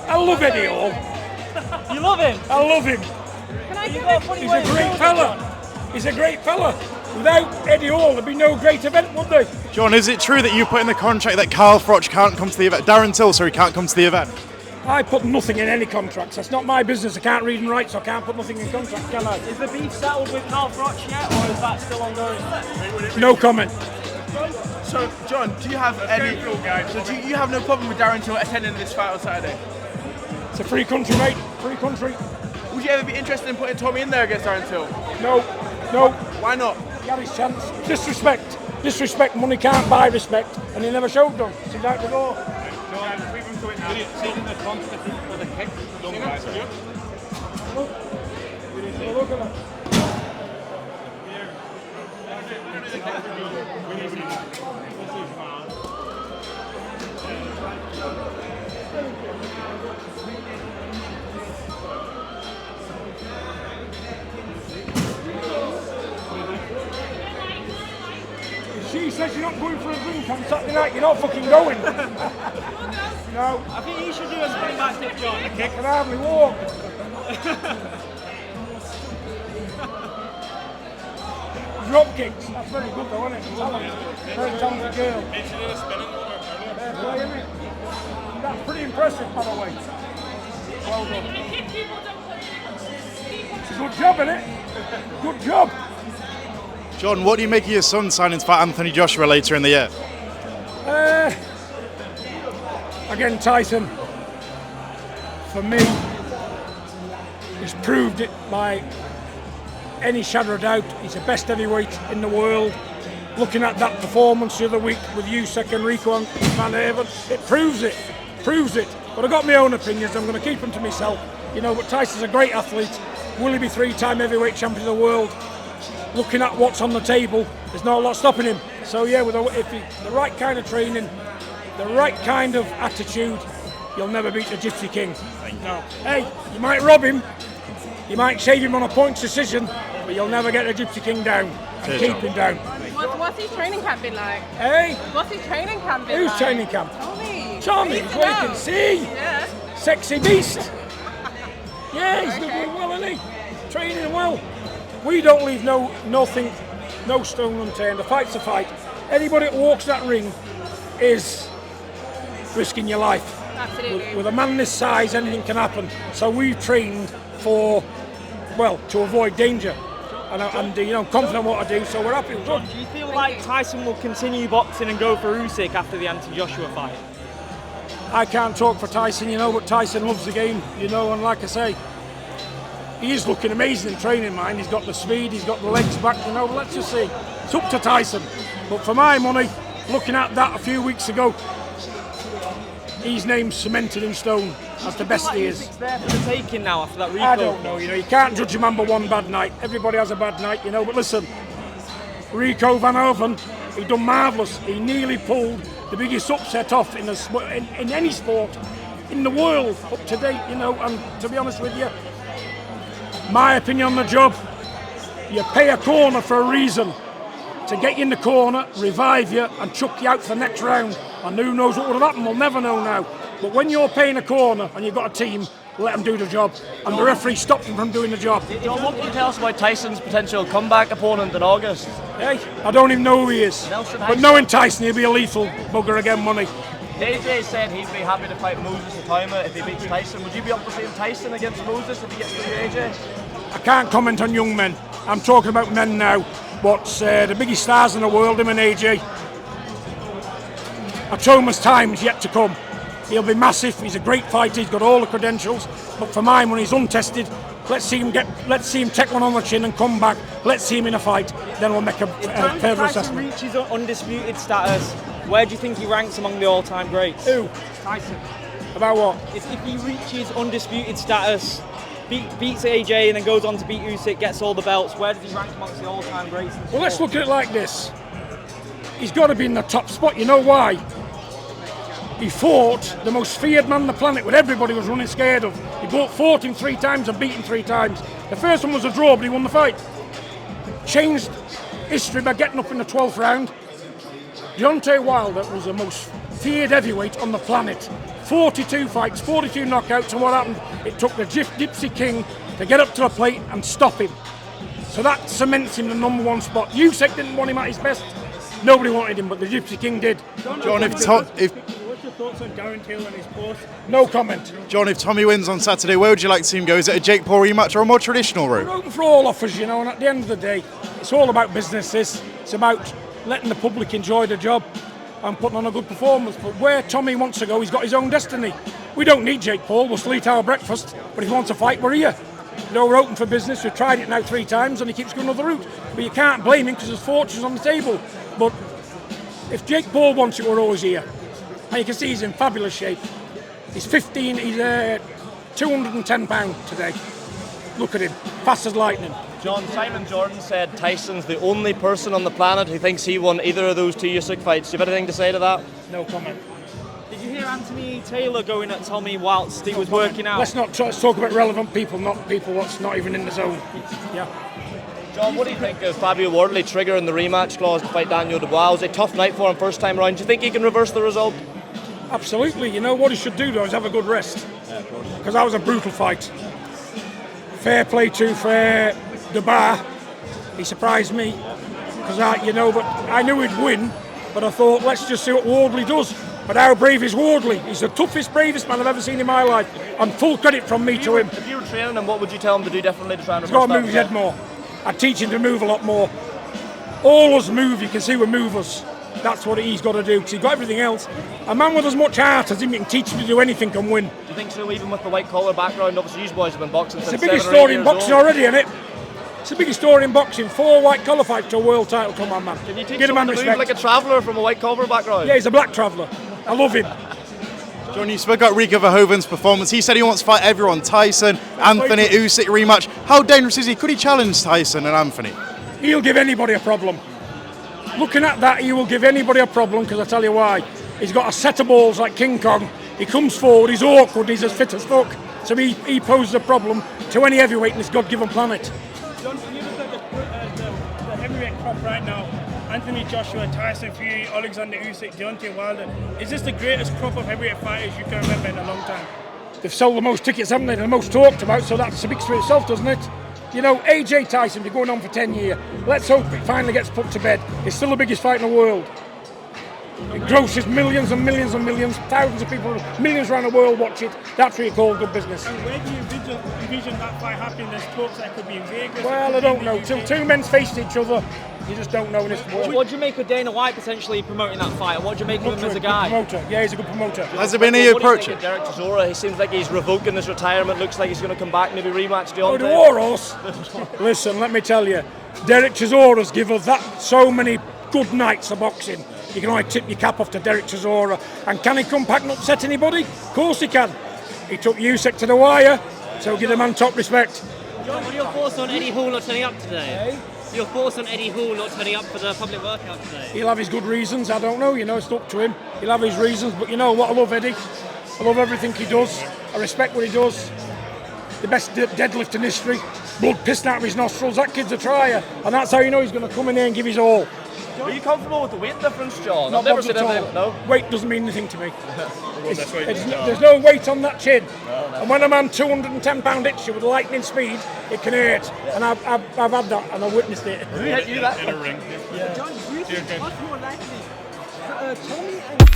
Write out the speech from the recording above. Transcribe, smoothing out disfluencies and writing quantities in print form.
I love Eddie Hall. You love him? I love him. He's a great fella. He's a great fella. Without Eddie Hall, there'd be no great event, would there? John, is it true that you put in the contract that Carl Froch can't come to the event? Darren Till, sorry, can't come to the event? I put nothing in any contracts. That's not my business. I can't read and write, so I can't put nothing in contracts, can I? Is the beef settled with Carl Froch yet, or is that still ongoing? No comment. So, John, do you have do you have no problem with Darren Till attending this fight on Saturday? It's a free country, mate. Free country. Would you ever be interested in putting Tommy in there against Darren Till? No. No. Why not? He had his chance. Disrespect. Disrespect. Money can't buy respect, and he never showed them. He's out the door. Look at that. She says you're not going for a drink on Saturday night, you're not fucking going. No. I think you should do a spin back kick, John. I can hardly walk. Drop kicks, that's very good though, isn't it? Very talented girl. Fair play, isn't it? That's pretty impressive, by the way. Well done. It's a good job, isn't it? Good job. John, what do you make of your son signing to fight Anthony Joshua later in the year? Again, Tyson, for me, he's proved it by any shadow of doubt. He's the best heavyweight in the world. Looking at that performance the other week with Usyk and Rico Verhoeven, it proves it. Proves it. But I've got my own opinions. I'm going to keep them to myself. You know, but Tyson's a great athlete. Will he be three-time heavyweight champion of the world? Looking at what's on the table, there's not a lot stopping him. So yeah, with the right kind of training, the right kind of attitude, you'll never beat the Gypsy King. No. Hey, you might rob him, you might shave him on a points decision, but you'll never get the Gypsy King down and keep him down. What's his training camp been like? Hey? What's his training camp been Who's like? training camp? Tommy. Tommy, as well you can see. Yeah. Sexy beast. Yeah, he's doing well, isn't he? Training well. We don't leave no stone unturned. A fight's a fight. Anybody that walks that ring is risking your life. Absolutely. With a man this size, anything can happen. So we've trained to avoid danger. And you know, confident what I do, so we're happy. John, do you feel like Tyson will continue boxing and go for Usyk after the Anthony Joshua fight? I can't talk for Tyson, you know, but Tyson loves the game, you know, and like I say, he is looking amazing in training, mind. He's got the speed, he's got the legs back, you know, let's just see. It's up to Tyson. But for my money, looking at that a few weeks ago, his name's cemented in stone. That's the best he is. Usyk's there for the taking now after that Rico. I don't know, you know, you can't judge a man by one bad night. Everybody has a bad night, you know, but listen, Rico Verhoeven, he done marvellous. He nearly pulled the biggest upset off in any sport in the world up to date, you know, and to be honest with you, my opinion on the job, you pay a corner for a reason. To get you in the corner, revive you and chuck you out for the next round. And who knows what would have happened, we'll never know now. But when you're paying a corner and you've got a team, let them do the job. And the referee stopped them from doing the job. John, what can you tell us about Tyson's potential comeback opponent in August? Hey, I don't even know who he is. But knowing Tyson, he'll be a lethal bugger again, money. AJ said he'd be happy to fight Moses the Timer if he beats Tyson. Would you be up for seeing Tyson against Moses if he gets through AJ? I can't comment on young men. I'm talking about men now. What's the biggest stars in the world, him and AJ. Atoma's time's yet to come. He'll be massive. He's a great fighter. He's got all the credentials. But for mine, when he's untested, let's see him take one on the chin and come back. Let's see him in a fight. Then we'll make a further assessment. If Tyson reaches undisputed status, where do you think he ranks among the all-time greats? Who? Tyson. About what? If he reaches undisputed status, beats AJ and then goes on to beat Usyk, gets all the belts, where does he rank amongst the all-time greats? Well, let's look at it like this. He's got to be in the top spot. You know why? He fought the most feared man on the planet, what everybody was running scared of. He fought him 3 times and beat him 3 times. The first one was a draw, but he won the fight. Changed history by getting up in the 12th round. Deontay Wilder was the most feared heavyweight on the planet. 42 fights, 42 knockouts, and what happened? It took the Gypsy King to get up to the plate and stop him. So that cements him the #1 spot. Usyk didn't want him at his best. Nobody wanted him, but the Gypsy King did. John, What's your thoughts on Darren Till and his post? No comment. John, if Tommy wins on Saturday, where would you like to see him go? Is it a Jake Paul rematch or a more traditional route? We're open for all offers, you know, and at the end of the day, it's all about business. It's about letting the public enjoy the job and putting on a good performance. But where Tommy wants to go, he's got his own destiny. We don't need Jake Paul, we'll still eat our breakfast, but if he wants to fight, we're here. You know, we're open for business. We've tried it now 3 times and he keeps going another route. But you can't blame him because there's fortunes on the table. But if Jake Paul wants it, we're always here. And you can see he's in fabulous shape. He's 210 pounds today. Look at him, fast as lightning. John, Simon Jordan said Tyson's the only person on the planet who thinks he won either of those 2 Usyk fights. Do you have anything to say to that? No comment. Did you hear Anthony Taylor going at Tommy whilst he was working out? Let's talk about relevant people, not people that's not even in the zone. Yeah. John, what do you think of Fabio Wardley triggering the rematch clause to fight Daniel Dubois? It was a tough night for him first time around. Do you think he can reverse the result? Absolutely. You know what he should do though is have a good rest. Because that was a brutal fight. Fair play to Dubois. He surprised me because but I knew he'd win. But I thought let's just see what Wardley does. But how brave is Wardley? He's the toughest, bravest man I've ever seen in my life. And full credit from me to him. If you were training him, what would you tell him to do differently to try and He's reverse got to move his head more. I'd teach him to move a lot more. All us move, you can see we're movers. That's what he's got to do, because he's got everything else. A man with as much heart as him, you can teach him to do anything and win. Do you think so, even with the white collar background? Obviously, you boys have been boxing since 7 or 8 years old. It's the biggest story in boxing already, isn't it? It's the biggest story in boxing. 4 white collar fights to a world title, come on, man. Can you teach Get a man someone to respect. move like a traveller from a white collar background? Yeah, he's a black traveller. I love him. John, you spoke about Rico Verhoeven's performance. He said he wants to fight everyone. Tyson, Anthony, Usyk rematch. How dangerous is he? Could he challenge Tyson and Anthony? He'll give anybody a problem. Looking at that, he will give anybody a problem, because I tell you why. He's got a set of balls like King Kong. He comes forward, he's awkward, he's as fit as fuck. So he poses a problem to any heavyweight in this God-given planet. John, when you look at the heavyweight crop right now, Anthony Joshua, Tyson Fury, Oleksandr Usyk, Deontay Wilder, is this the greatest crop of heavyweight fighters you can remember in a long time? They've sold the most tickets, haven't they? The most talked about, so that speaks for itself, doesn't it? You know, AJ Tyson been going on for 10 years. Let's hope it finally gets put to bed. It's still the biggest fight in the world. It grosses millions and millions and millions, thousands of people, millions around the world watch it. That's what you call good business. And where do you envision that fight happening? There's talks that could be in Vegas. Well, I don't know. Till 2 men face each other, you just don't know in this world. What do you make of Dana White potentially promoting that fight? What do you make of him as a guy? Good promoter. Yeah, he's a good promoter. Has there been any What do you approach? think of Derek Chisora? He seems like he's revoking his retirement. Looks like he's going to come back, maybe rematch Oh, Deontay. the war horse. Listen, let me tell you, Derek Chisora's given that so many good nights of boxing. You can only tip your cap off to Derek Chisora. And can he come back and upset anybody? Of course he can. He took Usyk to the wire, so give the man top respect. John, what are your thoughts on Eddie Hall not turning up today? Your thoughts on Eddie Hall not turning up for the public workout today? He'll have his good reasons, I don't know, it's up to him. He'll have his reasons, but you know what, I love Eddie. I love everything he does. I respect what he does. The best deadlift in history. Blood pissing out of his nostrils. That kid's a trier. And that's how you know he's going to come in here and give his all. Are you comfortable with the weight difference, John? Not I've never bothered seen at anything. all. No. Weight doesn't mean anything to me. There's no weight on that chin. And when a man 210 pound hits you with lightning speed, it can hurt. And I've had that and I've witnessed it. Who hit you that? In a ring. John, do you think what's more likely? Tommy and